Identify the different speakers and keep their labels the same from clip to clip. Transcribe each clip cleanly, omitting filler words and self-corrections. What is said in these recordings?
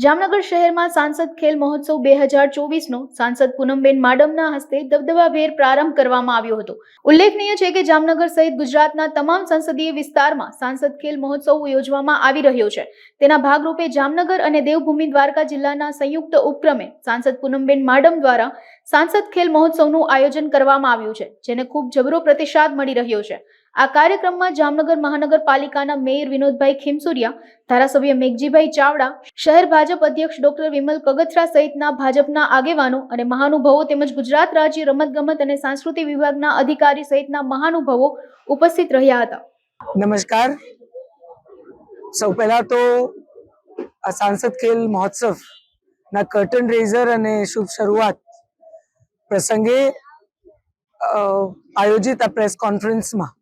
Speaker 1: જામનગર શહેરમાં સાંસદ ખેલ મહોત્સવ 2024નો સાંસદ પૂનમબેન માડમના હસ્તે દબદબાભેર પ્રારંભ કરવામાં આવ્યો હતો। ઉલ્લેખનીય છે કે જામનગર સહિત ગુજરાતના તમામ સંસદીય વિસ્તારમાં સાંસદ ખેલ મહોત્સવ યોજવામાં આવી રહ્યો છે। તેના ભાગરૂપે જામનગર અને દેવભૂમિ દ્વારકા જિલ્લાના સંયુક્ત ઉપક્રમે સાંસદ પૂનમબેન માડમ દ્વારા સાંસદ ખેલ મહોત્સવનું આયોજન કરવામાં આવ્યું છે, જેને ખૂબ જબરો પ્રતિસાદ મળી રહ્યો છે। આ કાર્યક્રમમાં જામનગર મહાનગરપાલિકાના મેયર વિનોદભાઈ ખીમસુરિયા, ધારાસભ્ય મેઘજીભાઈ ચાવડા, શહેર ભાજપ અધ્યક્ષ ડોક્ટર વિમલ કગથરા સહિતના ભાજપના આગેવાનો અને મહાનુભાવો તેમજ ગુજરાત રાજ્ય રમતગમત અને સાંસ્કૃતિક વિભાગના અધિકારી સહિતના મહાનુભાવો ઉપસ્થિત રહ્યા હતા।
Speaker 2: નમસ્કાર। સૌ પહેલા તો આ સાંસદ ખેલ મહોત્સવ ના કર્ટન રેઝર અને શુભ શરૂઆત પ્રસંગે આયોજિત આ પ્રેસ કોન્ફરન્સમાં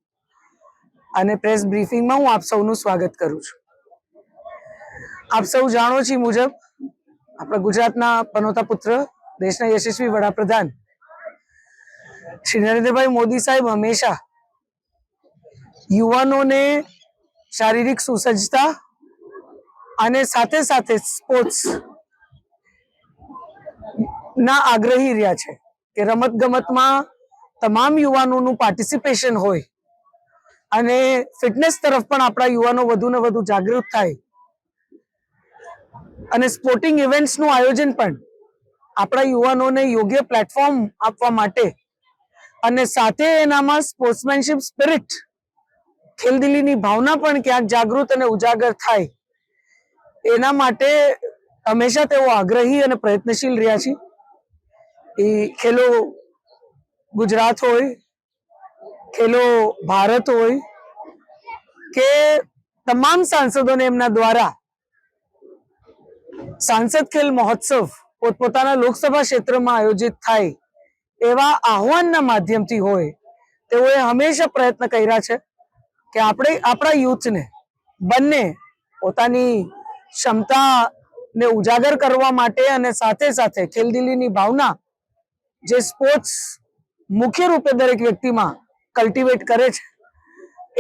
Speaker 2: અને પ્રેસ બ્રીફિંગમાં હું આપ સૌનું સ્વાગત કરું છું। આપ સૌ જાણો છો મુજબ આપણા ગુજરાતના પનોતા પુત્ર, દેશના યશસ્વી વડાપ્રધાન શ્રી નરેન્દ્રભાઈ મોદી સાહેબ હંમેશા યુવાનોને શારીરિક સુસજ્જતા અને સાથે સાથે સ્પોર્ટ્સ ના આગ્રહી રહ્યા છે કે રમત ગમતમાં તમામ યુવાનોનું પાર્ટિસિપેશન હોય અને ફિટનેસ તરફ પણ આપણા યુવાનો વધુ ને વધુ જાગૃત થાય અને સ્પોર્ટિંગ ઇવેન્ટ્સનું આયોજન પણ આપણા યુવાનોને યોગ્ય પ્લેટફોર્મ આપવા માટે અને સાથે એનામાં સ્પોર્ટ્સમેનશિપ સ્પિરિટ, ખેલદિલીની ભાવના પણ ક્યાંક જાગૃત અને ઉજાગર થાય એના માટે હંમેશા તેઓ આગ્રહી અને પ્રયત્નશીલ રહ્યા છે। એ ખેલો ગુજરાત હોય, ખેલો ભારત હોય કે તમામ સાંસદોને એમના દ્વારા સાંસદ ખેલ મહોત્સવ પોતપોતાના લોકસભા ક્ષેત્રમાં આયોજિત થાય એવા આહ્વાનના માધ્યમથી હોય તેઓએ હંમેશા પ્રયત્ન કર્યા છે કે આપણે આપણા યુથને બંને પોતાની ક્ષમતાને ઉજાગર કરવા માટે અને સાથે સાથે ખેલદિલીની ભાવના જે સ્પોર્ટ્સ મુખ્ય રૂપે દરેક વ્યક્તિમાં કલ્ટિવેટ કરે છે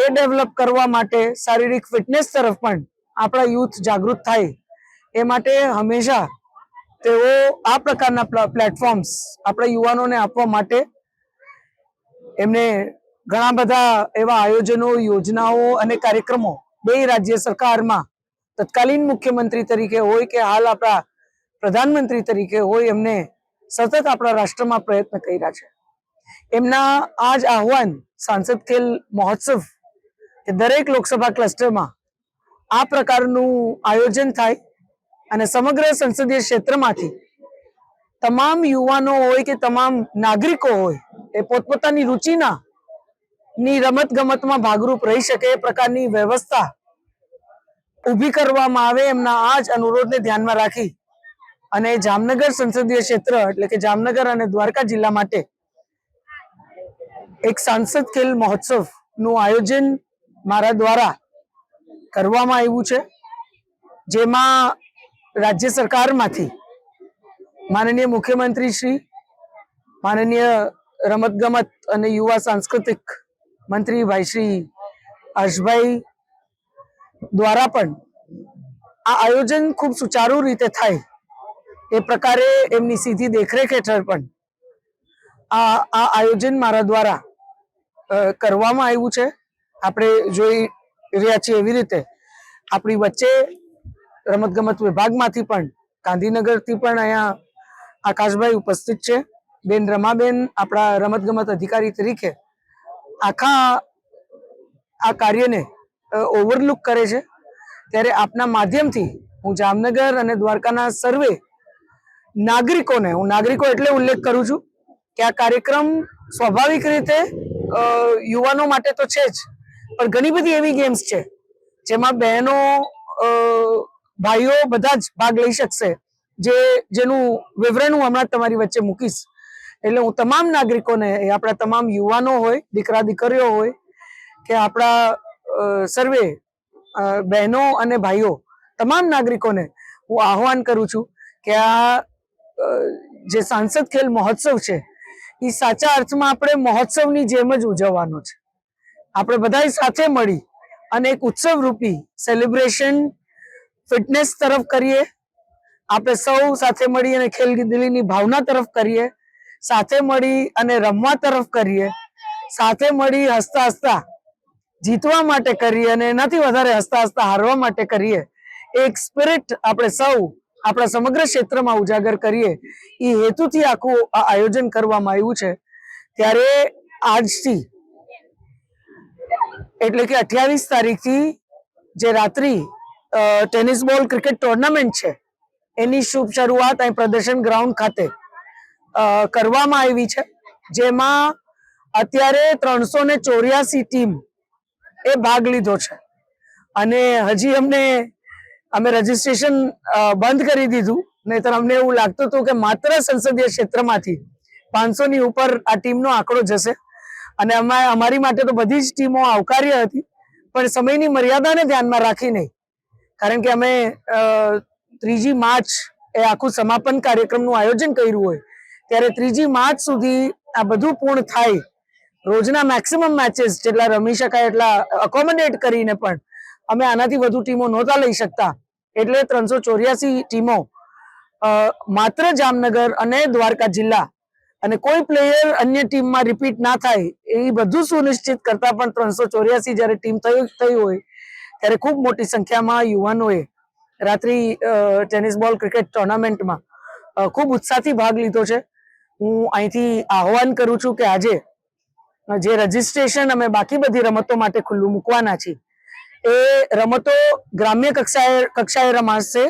Speaker 2: એ ડેવલપ કરવા માટે, શારીરિક ફિટનેસ તરફ પણ આપણા યુથ જાગૃત થાય એ માટે હંમેશા તેઓ આ પ્રકારના પ્લેટફોર્મ્સ આપણા યુવાનોને આપવા માટે એમને ઘણા બધા એવા આયોજનો, યોજનાઓ અને કાર્યક્રમો બે રાજ્ય સરકારમાં તત્કાલીન મુખ્યમંત્રી તરીકે હોય કે હાલ આપણા પ્રધાનમંત્રી તરીકે હોય એમને સતત આપણા રાષ્ટ્રમાં પ્રયત્ન કર્યા છે। એમના આ જ આહ્વાન સાંસદ ખેલ મહોત્સવ કે દરેક લોકસભા ક્લસ્ટરમાં આ પ્રકારનું આયોજન થાય અને સમગ્ર સંસદીય ક્ષેત્રમાંથી તમામ યુવાનો હોય કે તમામ નાગરિકો હોય એ પોતપોતાની રુચિના રમત ગમતમાં ભાગરૂપ રહી શકે એ પ્રકારની વ્યવસ્થા ઊભી કરવામાં આવે, એમના આ જ અનુરોધને ધ્યાનમાં રાખી અને જામનગર સંસદીય ક્ષેત્ર એટલે કે જામનગર અને દ્વારકા જિલ્લા માટે એક સાંસદ ખેલ મહોત્સવ નું આયોજન મારા દ્વારા કરવામાં આવ્યું છે, જેમાં રાજ્ય સરકારમાંથી માનનીય મુખ્યમંત્રી શ્રી, માનનીય રમતગમત અને યુવા સાંસ્કૃતિક મંત્રી ભાઈ શ્રી હર્ષભાઈ દ્વારા પણ આ આયોજન ખૂબ સુચારુ રીતે થાય એ પ્રકારે એમની સીધી દેખરેખ હેઠળ પણ આ આયોજન મારા દ્વારા કરવામાં આવ્યું છે। આપણે જોઈ રહ્યા છીએ એવી રીતે આપણી વચ્ચે રમતગમત વિભાગમાંથી પણ, ગાંધીનગરથી પણ અહીંયા આકાશભાઈ ઉપસ્થિત છે। બેન રમાબેન આપણા રમતગમત અધિકારી તરીકે આખા આ કાર્યને ઓવરલુક કરે છે, ત્યારે આપના માધ્યમથી હું જામનગર અને દ્વારકાના સર્વે નાગરિકોને, હું નાગરિકો એટલે ઉલ્લેખ કરું છું કે આ કાર્યક્રમ સ્વાભાવિક રીતે યુવાનો માટે તો છે જ, પણ ઘણી બધી એવી ગેમ્સ છે જેમાં બહેનો, ભાઈઓ બધા જ ભાગ લઈ શકશે, જેનું વિવરણ હું હમણાં તમારી વચ્ચે મૂકીશ। એટલે હું તમામ નાગરિકોને, આપણા તમામ યુવાનો હોય, દીકરા દીકરીઓ હોય કે આપણા સર્વે બહેનો અને ભાઈઓ, તમામ નાગરિકોને હું આહ્વાન કરું છું કે આ જે સાંસદ ખેલ મહોત્સવ છે એ સાચા અર્થમાં આપણે મહોત્સવની જેમ જ ઉજવવાનો છે। આપણે બધા સાથે મળી અને એક ઉત્સવ રૂપી સેલિબ્રેશન ફિટનેસ તરફ કરીએ આપણે સૌ સાથે મળી અને ખેલદિલીની ભાવના તરફ કરીએ, સાથે મળી અને રમવા તરફ કરીએ, સાથે મળી હસતા હસતા જીતવા માટે કરીએ અને એનાથી વધારે હસતા હસતા હારવા માટે કરીએ. એક સ્પિરિટ આપણે સૌ આપણા સમગ્ર ક્ષેત્રમાં ઉજાગર કરીએ એ હેતુથી આખું આ આયોજન કરવામાં આવ્યું છે. ત્યારે આજથી એટલે કે 28 તારીખથી જે રાત્રિ ટેનિસ બોલ ક્રિકેટ ટુર્નામેન્ટ છે એની શુભ શરૂઆત અહીં પ્રદર્શન ગ્રાઉન્ડ ખાતે કરવામાં આવી છે, જેમાં અત્યારે 384 ટીમ એ ભાગ લીધો છે. અને હજી અમે રજીસ્ટ્રેશન બંધ કરી દીધું, નહીતર અમને એવું લાગતું હતું કે માત્ર સંસદીય ક્ષેત્રમાંથી 500 ની ઉપર આ ટીમનો આંકડો જશે અને અમારી માટે તો બધી જ ટીમો આવકાર્ય હતી, પણ સમયની મર્યાદાને ધ્યાનમાં રાખીને, કારણ કે અમે 3જી માર્ચ એ આખું સમાપન કાર્યક્રમનું આયોજન કર્યું હોય ત્યારે 3જી માર્ચ સુધી આ બધું પૂર્ણ થાય, રોજના મેક્સિમમ મેચેસ જેટલા રમી શકાય એટલા અકોમોડેટ કરીને પણ અમે આનાથી વધુ ટીમો નહોતા લઈ શકતા. એટલે 384 ટીમો માત્ર જામનગર અને દ્વારકા જિલ્લા અને કોઈ પ્લેયર અન્ય ટીમમાં રિપીટ ના થાય એ બધું સુનિશ્ચિત કરતા પણ 384 જ્યારે ટીમ થઈ હોય ત્યારે ખૂબ મોટી સંખ્યામાં યુવાનોએ રાત્રિ ટેનિસ બોલ ક્રિકેટ ટુર્નામેન્ટમાં ખૂબ ઉત્સાહથી ભાગ લીધો છે. હું અહીંથી આહવાન કરું છું કે આજે જે રજીસ્ટ્રેશન અમે બાકી બધી રમતો માટે ખુલ્લું મૂકવાના છીએ એ રમતો ગ્રામ્ય કક્ષાએ રમાશે,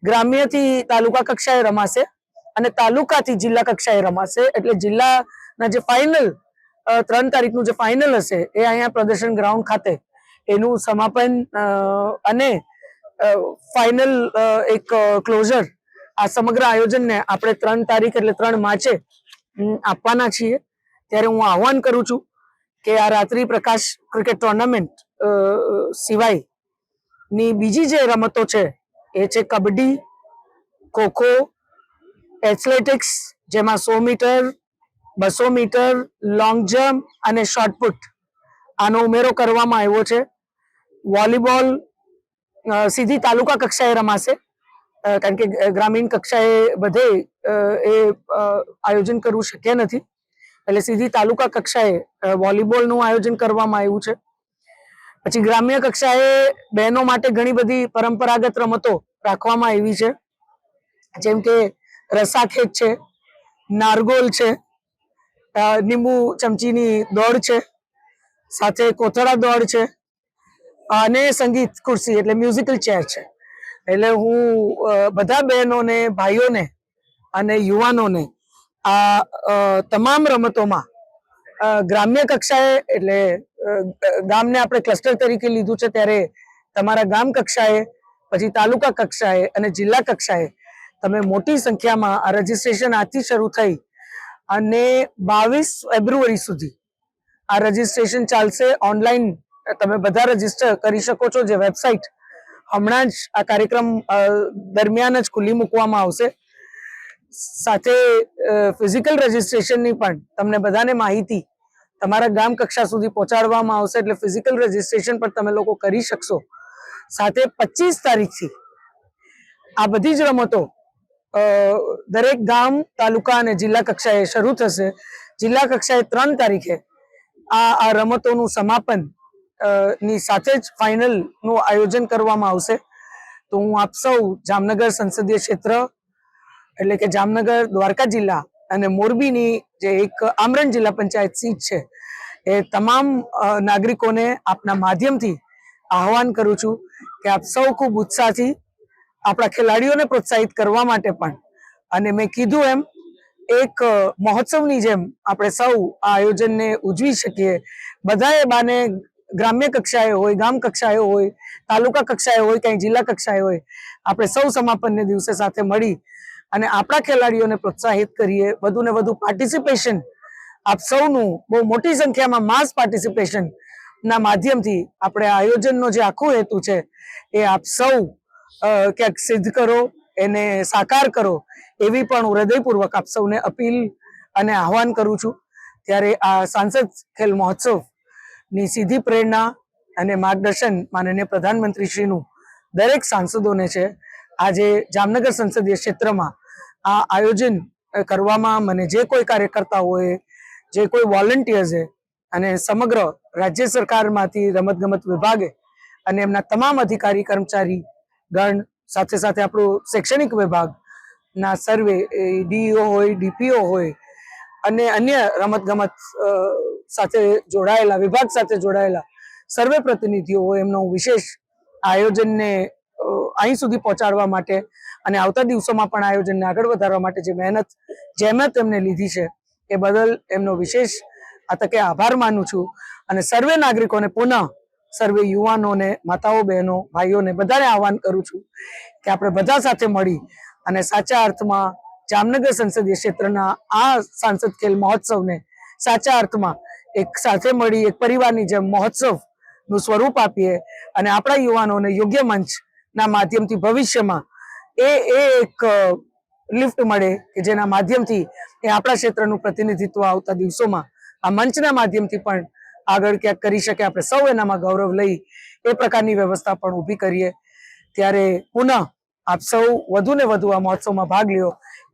Speaker 2: ગ્રામ્યથી તાલુકા કક્ષાએ રમાશે અને તાલુકાથી જિલ્લા કક્ષાએ રમાશે. એટલે જિલ્લાના જે ફાઇનલ 3 તારીખનું જે ફાઇનલ હશે એ અહીંયા પ્રદર્શન ગ્રાઉન્ડ ખાતે એનું સમાપન અને ફાઇનલ એક ક્લોઝર આ સમગ્ર આયોજનને આપણે 3 તારીખ એટલે 3 માર્ચે આપવાના છીએ. ત્યારે હું આહવાન કરું છું કે આ રાત્રિ પ્રકાશ ક્રિકેટ ટુર્નામેન્ટ સિવાય ની બીજી જે રમતો છે એ છે કબડ્ડી, ખોખો, એથ્લેટિક્સ જેમાં 100 મીટર, 200 મીટર, લોંગ જમ્પ અને શોર્ટપુટ આનો ઉમેરો કરવામાં આવ્યો છે. વોલીબોલ સીધી તાલુકા કક્ષાએ રમાશે, કારણ કે ગ્રામીણ કક્ષાએ બધે એ આયોજન કરવું શક્ય નથી, એટલે સીધી તાલુકા કક્ષાએ વોલીબોલનું આયોજન કરવામાં આવ્યું છે. પછી ગ્રામ્ય કક્ષાએ બહેનો માટે ઘણી બધી પરંપરાગત રમતો રાખવામાં આવી છે, જેમ કે રસાખેચ છે, નારગોલ છે, લીંબુ ચમચીની દોડ છે, સાથે કોથળા દોડ છે અને સંગીત ખુરશી એટલે મ્યુઝિકલ ચેર છે. એટલે હું બધા બહેનોને, ભાઈઓને અને યુવાનોને આ તમામ રમતોમાં ગ્રામ્ય કક્ષાએ એટલે ગામને આપણે ક્લસ્ટર તરીકે લીધું છે, ત્યારે તમારા ગામ કક્ષાએ, પછી તાલુકા કક્ષાએ અને જિલ્લા કક્ષાએ તમે મોટી સંખ્યામાં આ રજીસ્ટ્રેશન આજથી શરૂ થઈ અને 22 ફેબ્રુઆરી સુધી આ રજીસ્ટ્રેશન ચાલશે. ઓનલાઈન તમે બધા રજીસ્ટર કરી શકો છો, જે વેબસાઇટ હમણાં જ આ કાર્યક્રમ દરમિયાન જ ખુલ્લી મૂકવામાં આવશે. સાથે ફિઝિકલ રજીસ્ટ્રેશનની પણ તમને બધાને માહિતી તમારા ગામ કક્ષા સુધી પહોંચાડવામાં આવશે, એટલે ફિઝિકલ રજીસ્ટ્રેશન પણ તમે લોકો કરી શકશો. સાથે 25 તારીખથી આ બધી જ રમતો દરેક ગામ, તાલુકા અને જિલ્લા કક્ષાએ શરૂ થશે. જિલ્લા કક્ષાએ 3 તારીખે આ રમતોનું સમાપન ની સાથે જ ફાઇનલ નું આયોજન કરવામાં આવશે. તો હું આપ સૌ જામનગર સંસદીય ક્ષેત્ર એટલે કે જામનગર, દ્વારકા જિલ્લા અને મોરબીની જે એક આમરણ જિલ્લા પંચાયત સીટ છે એ તમામ નાગરિકોને આપના માધ્યમથી આહવાન કરું છું કે આપ સૌ ખૂબ ઉત્સાહથી આપણા ખેલાડીઓને પ્રોત્સાહિત કરવા માટે પણ, અને મેં કીધું એમ એક મહોત્સવની જેમ આપણે સૌ આ આયોજનને ઉજવી શકીએ. બધાએ બાને ગ્રામ્ય કક્ષાએ હોય, ગામ કક્ષાએ હોય, તાલુકા કક્ષાએ હોય, ક્યાંય જિલ્લા કક્ષાએ હોય, આપણે સૌ સમાપનને દિવસે સાથે મળી અને આપણા ખેલાડીઓને પ્રોત્સાહિત કરીએ. વધુ ને વધુ પાર્ટિસિપેશન આપ સૌનું બહુ મોટી સંખ્યામાં માસ પાર્ટિસિપેશન ના માધ્યમથી આપણે આ આયોજનનો જે આખો હેતુ છે એ આપ સૌ ક્યાંક સિદ્ધ કરો, એને સાકાર કરો, એવી પણ હું હૃદયપૂર્વક આપ સૌને અપીલ અને આહવાન કરું છું. ત્યારે આ સાંસદ ખેલ મહોત્સવ ની સીધી પ્રેરણા અને માર્ગદર્શન માનનીય પ્રધાનમંત્રીશ્રીનું દરેક સાંસદોને છે. આજે જામનગર સંસદીય ક્ષેત્રમાં આ આયોજન કરવામાં મને જે કોઈ કાર્યકર્તા હોય, જે કોઈ વોલન્ટિયર્સે અને સમગ્ર રાજ્ય સરકારમાંથી રમતગમત વિભાગે અને એમના તમામ અધિકારી કર્મચારી ગણ, સાથે સાથે આપણું શૈક્ષણિક વિભાગના સર્વે ડીઈઓ હોય, ડીપીઓ હોય અને અન્ય રમતગમત સાથે જોડાયેલા વિભાગ સાથે જોડાયેલા સર્વે પ્રતિનિધિઓ હોય, એમનો વિશેષ આયોજનને અહીં સુધી પહોંચાડવા માટે અને આવતા દિવસોમાં પણ આયોજનને આગળ વધારવા માટે જે જહેમત એમને લીધી છે એ બદલ એમનો વિશેષ આ તકે આભાર માનું છું. અને સર્વે નાગરિકોને પુનઃ, સર્વે યુવાનોને, માતાઓ, બહેનો, ભાઈઓને બધાને આહવાન કરું છું કે આપણે બધા સાથે મળી અને સાચા અર્થમાં જામનગર સંસદીય ક્ષેત્રના આ સાંસદ ખેલ મહોત્સવને સાચા અર્થમાં એક સાથે મળી એક પરિવારની જેમ મહોત્સવનું સ્વરૂપ આપીએ અને આપણા યુવાનોને યોગ્ય મંચના માધ્યમથી ભવિષ્યમાં એક લિફ્ટ મળે કે જેના માધ્યમથી એ આપણા ક્ષેત્રનું પ્રતિનિધિત્વ આવતા દિવસોમાં આ મંચના માધ્યમથી પણ આગળ ક્યાંક કરી શકે, આપણે સૌ એનામાં ગૌરવ લઈ એ પ્રકારની વ્યવસ્થા પણ ઊભી કરીએ. ત્યારે પુનઃ આપ સૌ વધુ ને વધુ આ મહોત્સવમાં ભાગ લ્યો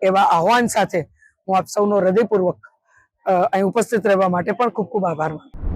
Speaker 2: એવા આહવાન સાથે હું આપ સૌનો હૃદયપૂર્વક અહીં ઉપસ્થિત રહેવા માટે પણ ખૂબ ખૂબ આભાર માનું છું.